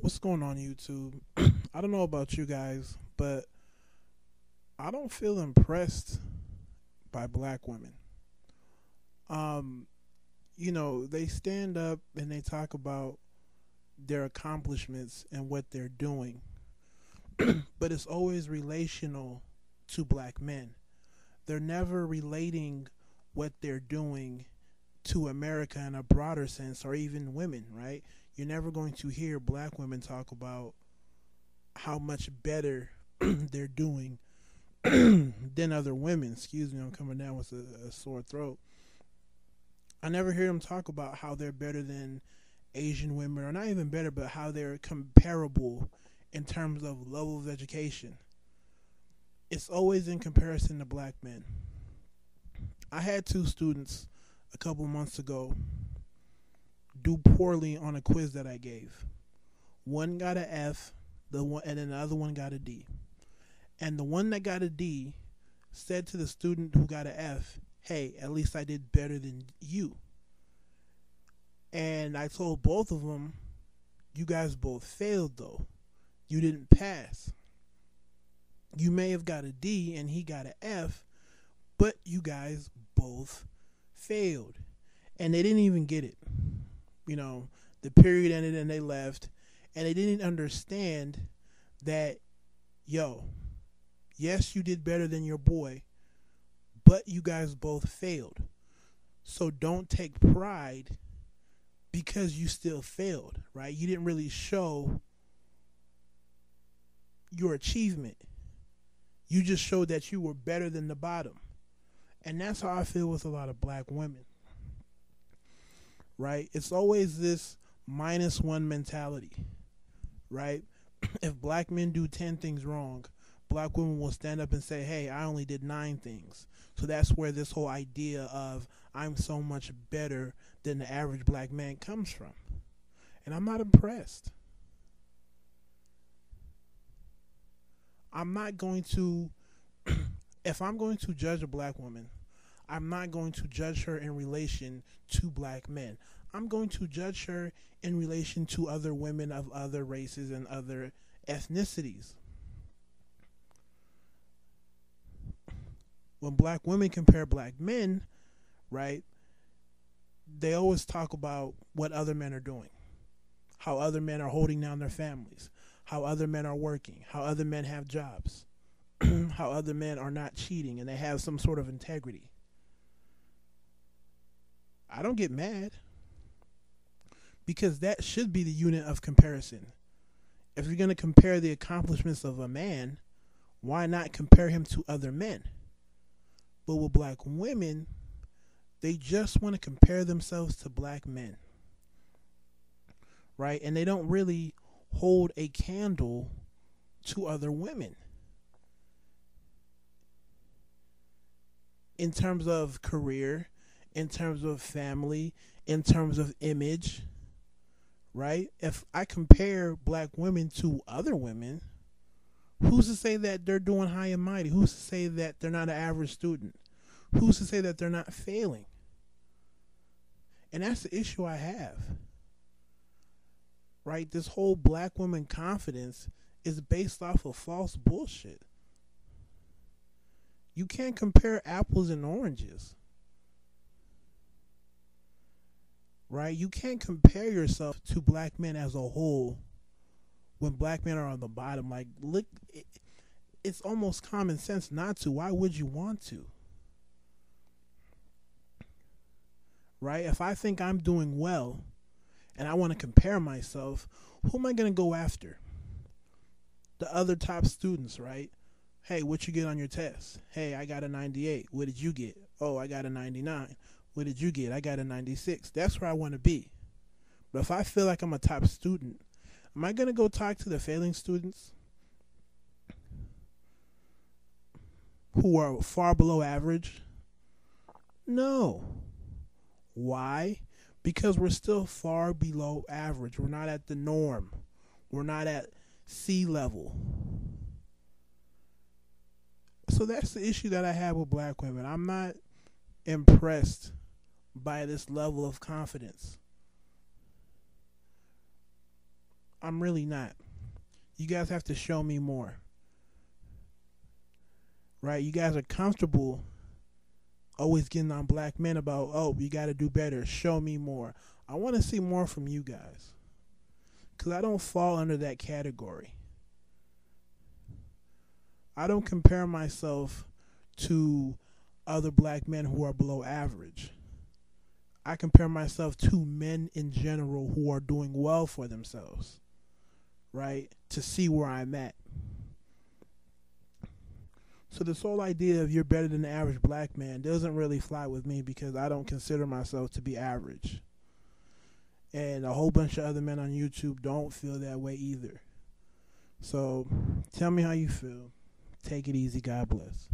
What's going on YouTube? I don't know about you guys, but I don't feel impressed by black women. Um, they stand up and they talk about their accomplishments and what they're doing, but it's always relational to black men. They're never relating what they're doing to America in a broader sense or even women, right? You're never going to hear black women talk about how much better they're doing than other women. Excuse me, I'm coming down with a sore throat. I never hear them talk about how they're better than Asian women, or not even better, but how they're comparable in terms of level of education. It's always in comparison to black men. I had two students a couple months ago do poorly on a quiz that I gave. One got an F, and then the other one got a D. And the one that got a D said to the student who got an F, "Hey, at least I did better than you." And I told both of them, "You guys both failed though. You didn't pass. You may have got a D and he got an F, but you guys both failed." And they didn't even get it. The period ended and they left, and they didn't understand that, yes, you did better than your boy, but you guys both failed. So don't take pride because you still failed, right? You didn't really show your achievement. You just showed that you were better than the bottom. And that's how I feel with a lot of black women, right? It's always this -1 mentality, right? If black men do 10 things wrong, black women will stand up and say, "Hey, I only did 9 things." So that's where this whole idea of I'm so much better than the average black man comes from. And I'm not impressed. I'm not going to, if I'm going to judge a black woman, I'm not going to judge her in relation to black men. I'm going to judge her in relation to other women of other races and other ethnicities. When black women compare black men, right, they always talk about what other men are doing, how other men are holding down their families, how other men are working, how other men have jobs, how other men are not cheating and they have some sort of integrity. I don't get mad because that should be the unit of comparison. If you're going to compare the accomplishments of a man, why not compare him to other men? But with black women, they just want to compare themselves to black men, right? And they don't really hold a candle to other women in terms of career, in terms of family, in terms of image, right? If I compare black women to other women, who's to say that they're doing high and mighty? Who's to say that they're not an average student? Who's to say that they're not failing? And that's the issue I have, right? This whole black woman confidence is based off of false bullshit. You can't compare apples and oranges, right? You can't compare yourself to black men as a whole when black men are on the bottom. Like, look, it's almost common sense not to. Why would you want to? Right? If I think I'm doing well and I want to compare myself, who am I going to go after? The other top students, right? Hey, what you get on your test? Hey, I got a 98. What did you get? Oh, I got a 99. What did you get? I got a 96. That's where I want to be. But if I feel like I'm a top student, am I going to go talk to the failing students who are far below average? No. Why? Because we're still far below average. We're not at the norm. We're not at sea level. So that's the issue that I have with black women. I'm not impressed by this level of confidence. I'm really not. You guys have to show me more. Right? You guys are comfortable always getting on black men about, oh, you got to do better. Show me more. I want to see more from you guys. Because I don't fall under that category. I don't compare myself to other black men who are below average. I compare myself to men in general who are doing well for themselves, right? To see where I'm at. So this whole idea of you're better than the average black man doesn't really fly with me because I don't consider myself to be average. And a whole bunch of other men on YouTube don't feel that way either. So tell me how you feel. Take it easy. God bless.